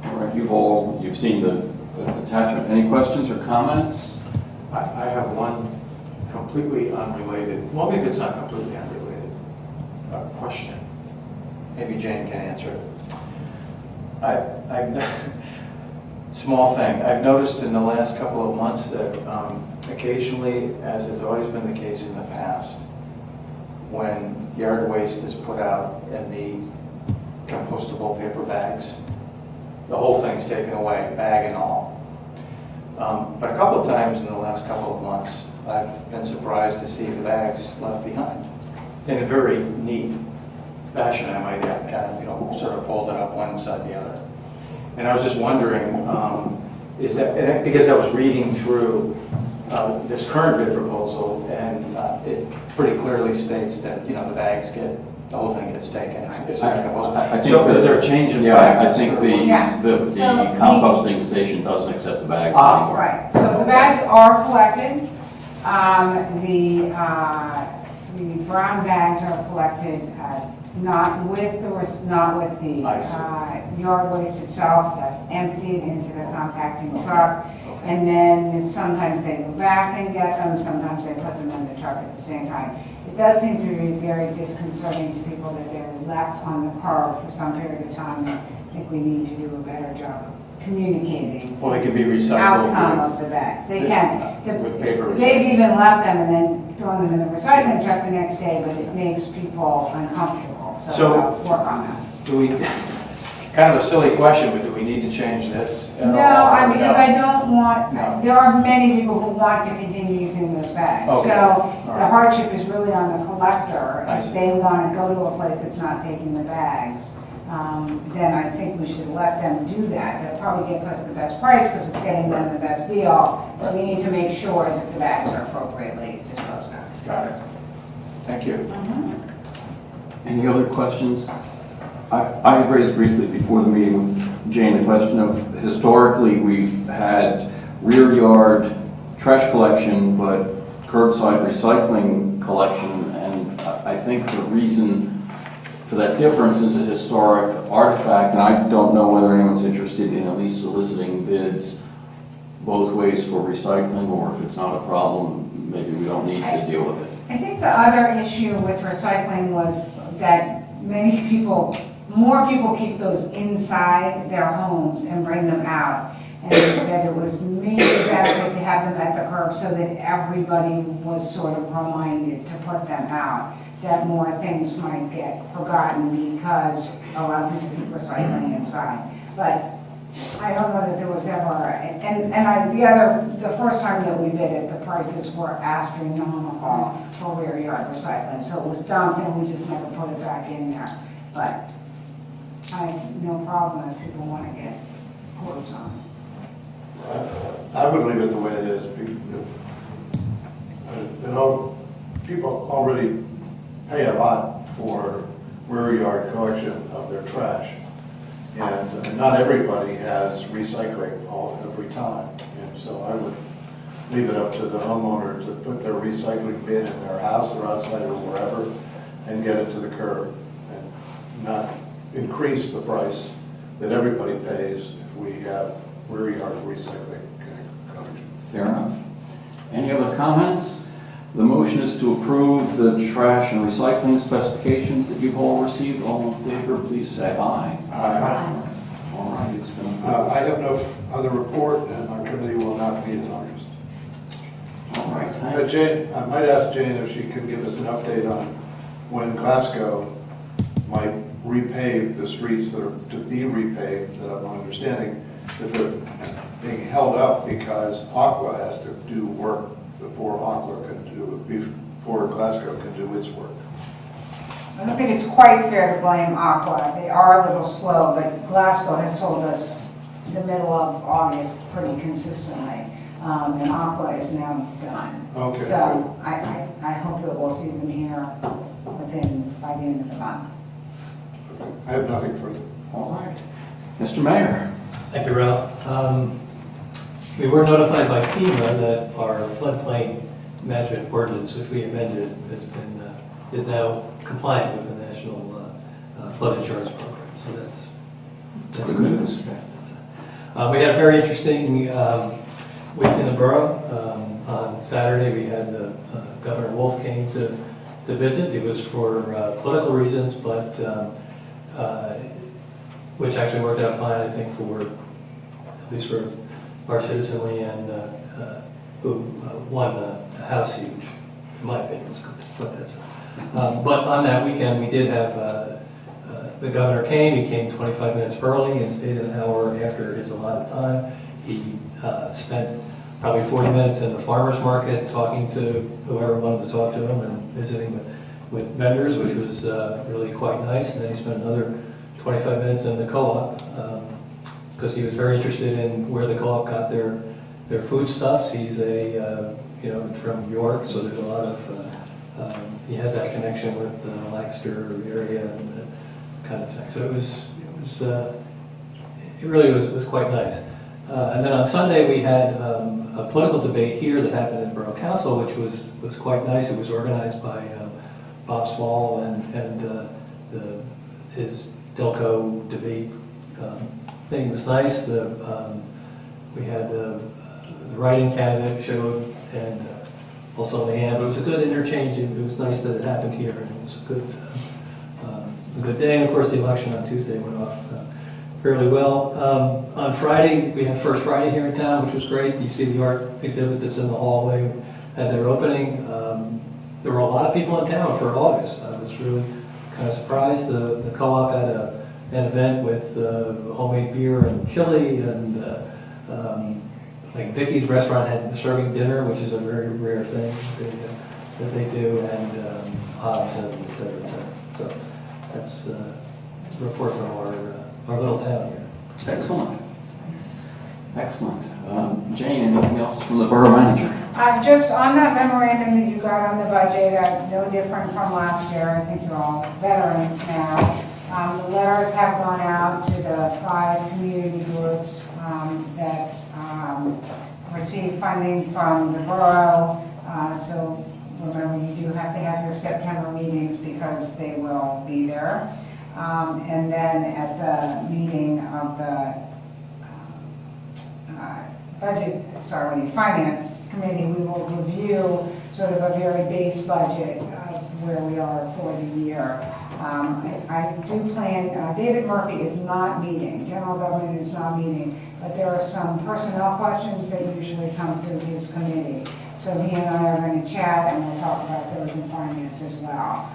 All right, you've seen the attachment. Any questions or comments? I have one completely unrelated, well, maybe it's not completely unrelated, question. Maybe Jane can answer it. Small thing. I've noticed in the last couple of months that occasionally, as has always been the case in the past, when yard waste is put out in the compostable paper bags, the whole thing's taken away, bag and all. But a couple of times in the last couple of months, I've been surprised to see the bags left behind in a very neat fashion, I might add, kind of, sort of folded up one inside the other. And I was just wondering, is that, because I was reading through this current bid proposal, and it pretty clearly states that, the bags the whole thing gets taken. It's not compostable. I think So is there a change in Yeah, I practice? think or- the So composting station doesn't accept the bags Ah, anymore. Right, so the bags are collected. The brown bags are collected not with the I see. yard waste itself. That's emptied into the compacting truck. And then sometimes they go back and get them, sometimes they put them in the truck at the same time. It does seem to be very disconcerting to people that they're left on the curb for some period of time. I think we need to do a better job of communicating Well, they can be recycled. outcome with- of the bags. They can. With paper They've even left them and then thrown them in the recycling truck the next day, but it makes people uncomfortable. So So- we'll work on that. Do we, kind of a silly question, but do we need to change this at all? No, because No. I don't want, No. there are many people who want to continue using those bags. Okay. So All the right. hardship is really on the collector. I If see. they want to go to a place that's not taking the bags, then I think we should let them do that. That probably gets us the best price because it's getting them the best deal. But we need to make sure that the bags are appropriately disposed of. Got it. Thank you. Any other questions? I had raised briefly before the meeting with Jane the question of historically we've had rear yard trash collection but curbside recycling collection, and I think the reason for that difference is a historic artifact, and I don't know whether anyone's interested in at least soliciting bids both ways for recycling, or if it's not a problem, maybe we don't need to deal with it. I think the other issue with recycling was that many people, more people keep those inside their homes and bring them out. And that it was maybe benefit to have them at the curb so that everybody was sort of reminded to put them out. That more things might get forgotten because a lot of people keep recycling inside. But I don't know that there was ever, the first time that we did it, the prices were astronomical for rear yard recycling. So it was dumped and we just never put it back in there. But I have no problem if people want to get quotes on it. I would leave it the way it is. You know, people already pay a lot for rear yard collection of their trash. And not everybody has recycling every time. And so I would leave it up to the homeowner to put their recycling bin in their house or outside or wherever and get it to the curb and not increase the price that everybody pays if we have rear yard recycling coverage. Fair enough. Any other comments? The motion is to approve the trash and recycling specifications that you've all received. All in favor, please say aye. Aye. All right, it's been approved. I have no other report, and our committee will not meet in August. All right, thanks. Jane, I might ask Jane if she could give us an update on when Glasgow might repave the streets that are to be repaved, that I'm understanding that they're being held up because Aqua has to do work before Glasgow can do its work. I don't think it's quite fair to blame Aqua. They are a little slow, but Glasgow has told us the middle of August pretty consistently. And Aqua is now done. Okay. So I hope that we'll see them here by the end of the month. I have nothing further. All right. Mr. Mayor. Thank you, Ralph. We were notified by FEMA that our floodplain management ordinance, which we amended, is now compliant with the National Flood Insurance Program. So that's Good good news. We had a very interesting week in the borough. On Saturday, we had Governor Wolf came to visit. It was for political reasons, but which actually worked out fine, I think, at least for our citizen Leanne, who won a House seat, which, in my opinion, was good. But that's. But on that weekend, we did have the governor came. He came 25 minutes early and stayed an hour after his allotted time. He spent probably 40 minutes in the farmers market talking to whoever wanted to talk to him and visiting with vendors, which was really quite nice. And then he spent another 25 minutes in the co-op because he was very interested in where the co-op got their foodstuffs. He's from York, so there's a lot of he has that connection with the Lancaster area and that kind of thing. So it really was quite nice. And then on Sunday we had a political debate here that happened in Borough Council, which was quite nice. It was organized by Bob Small and his Delco debate thing was nice. We had the writing candidate showed, and also Leanne. But it was a good interchange. It was nice that it happened here, and it was a good day. And of course, the election on Tuesday went off fairly well. On Friday, we had First Friday here in town, which was great. You see the art exhibit that's in the hallway at their opening. There were a lot of people in town for August. I was really kind of surprised. The co-op had an event with homemade beer and chili, and like Vicky's restaurant had serving dinner, which is a very rare thing that they do, and Hobbs, and et cetera, et cetera. So that's a report from our little town here. Excellent. Excellent. Jane, anything else from the borough manager? Just on that memorandum that you got on the budget, no different from last year. I think you're all veterans now. The letters have gone out to the 5 community groups that receive funding from the borough. So remember, you do have to have your September meetings because they will be there. And then at the meeting of the Finance Committee, we will review sort of a very base budget of where we are for the year. I do plan, David Murphy is not meeting, general government is not meeting, but there are some personnel questions that usually come through his committee. So he and I are going to chat, and we'll talk about those in finance as well.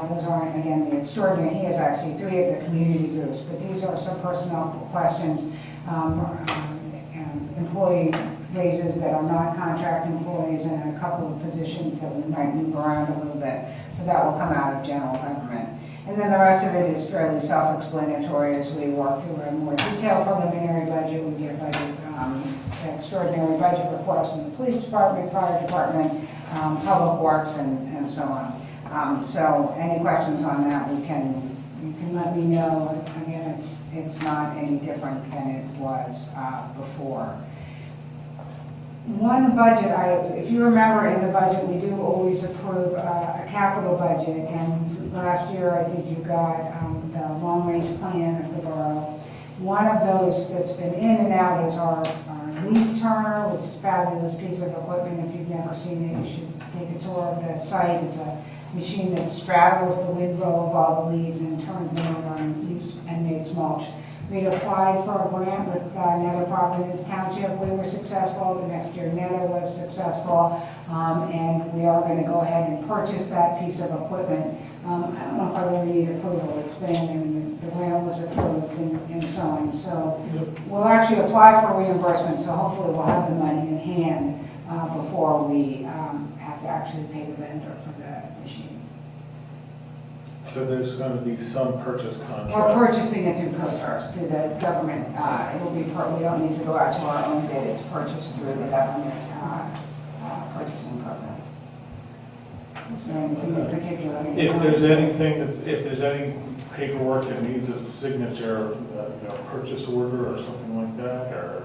Those aren't, again, the extraordinary. He has actually 3 of the community groups, but these are some personnel questions, employee raises that are not contract employees, and a couple of positions that we might move around a little bit. So that will come out of general government. And then the rest of it is fairly self-explanatory as we work through a more detailed preliminary budget. We get budget, extraordinary budget requests from the police department, fire department, public works, and so on. So any questions on that, you can let me know. Again, it's not any different than it was before. One budget, if you remember in the budget, we do always approve a capital budget, and last year I think you got the long-range plan of the borough. One of those that's been in and out is our leaf turner, which is a fabulous piece of equipment. If you've never seen it, you should take a tour of the site. It's a machine that straddles the windrow of all the leaves and turns them over and makes mulch. We applied for a grant with Nether Providence Township. We were successful. The next year, Nether was successful. And we are going to go ahead and purchase that piece of equipment. I don't know if I really need approval. It's been, and the grant was approved and so on. So we'll actually apply for reimbursement. So hopefully we'll have the money in hand before we have to actually pay the vendor for the machine. So there's going to be some purchase contract. We're purchasing it through CoStarz, through the government. It will be, we don't need to go out to our own bid. It's purchased through the government purchasing program. Is there anything in particular? If there's any paperwork that needs a signature, purchase order or something like that, or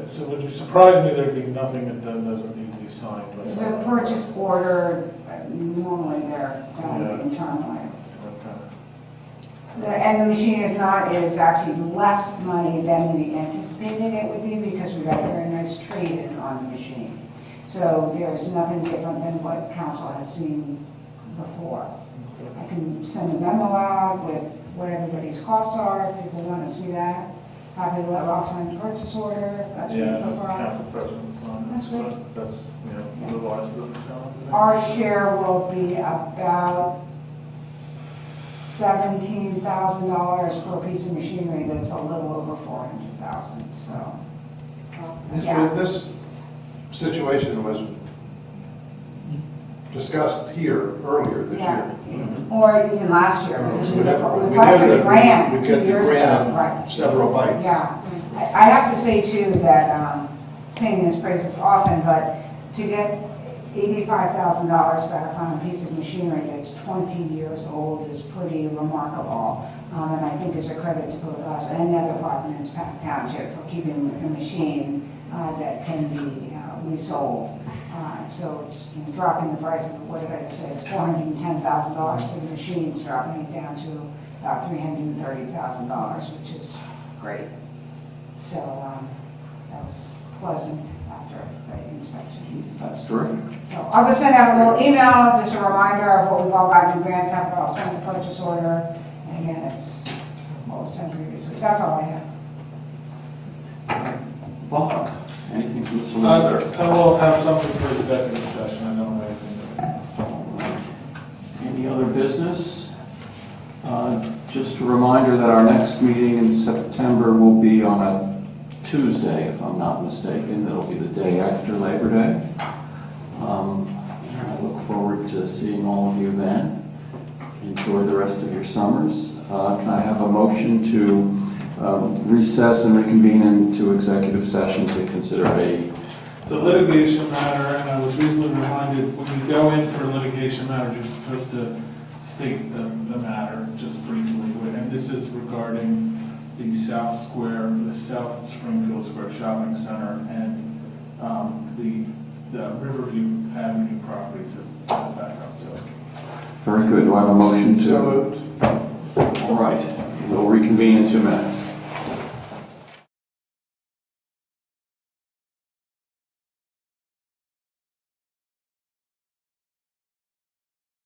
so would you surprise me there'd be nothing that doesn't need to be signed? There's a purchase order, normally they're done internally. And the machine is actually less money than we anticipated it would be because we got a very nice trade-in on the machine. So there's nothing different than what council has seen before. I can send a memo out with what everybody's costs are if people want to see that. Happy to let Rob sign the purchase order. If that's Yeah, what you prefer. council president's on That's it. good. That's, otherwise it doesn't sound good. Our share will be about $17,000 for a piece of machinery that's a little over $400,000. So, This situation was discussed here earlier this year. Or even last year, because we applied for the grant 2 years ago. Right. Several bites. Yeah. I have to say too that, saying this praises often, but to get $85,000 back on a piece of machinery that's 20 years old is pretty remarkable. And I think is a credit to both us and Nether Providence Township for keeping a machine that can be resold. So So it's dropping the price of, what did I just say, it's $410,000 for the machines, dropping it down to about $330,000, which is great. So that was pleasant after the inspection. That's terrific. So I'll just send out a little email, just a reminder of what we've all got in advance, have it all send the purchase order, and again, it's what was done previously. That's all I have. Bob, anything from the solicitor? I will have something for executive session, I don't know anything. Any other business? Just a reminder that our next meeting in September will be on a Tuesday, if I'm not mistaken. It'll be the day after Labor Day. I look forward to seeing all of you then. Enjoy the rest of your summers. Can I have a motion to recess and reconvene into executive session to consider It's a litigation matter, and I was recently reminded, when you go in for a litigation matter, you're supposed to state the matter just briefly. And this is regarding the South Springfield Square Shopping Center and the Riverview Avenue properties that back up to it. Very good. Do I have a motion to? So moved. All right. We'll reconvene in 2 minutes.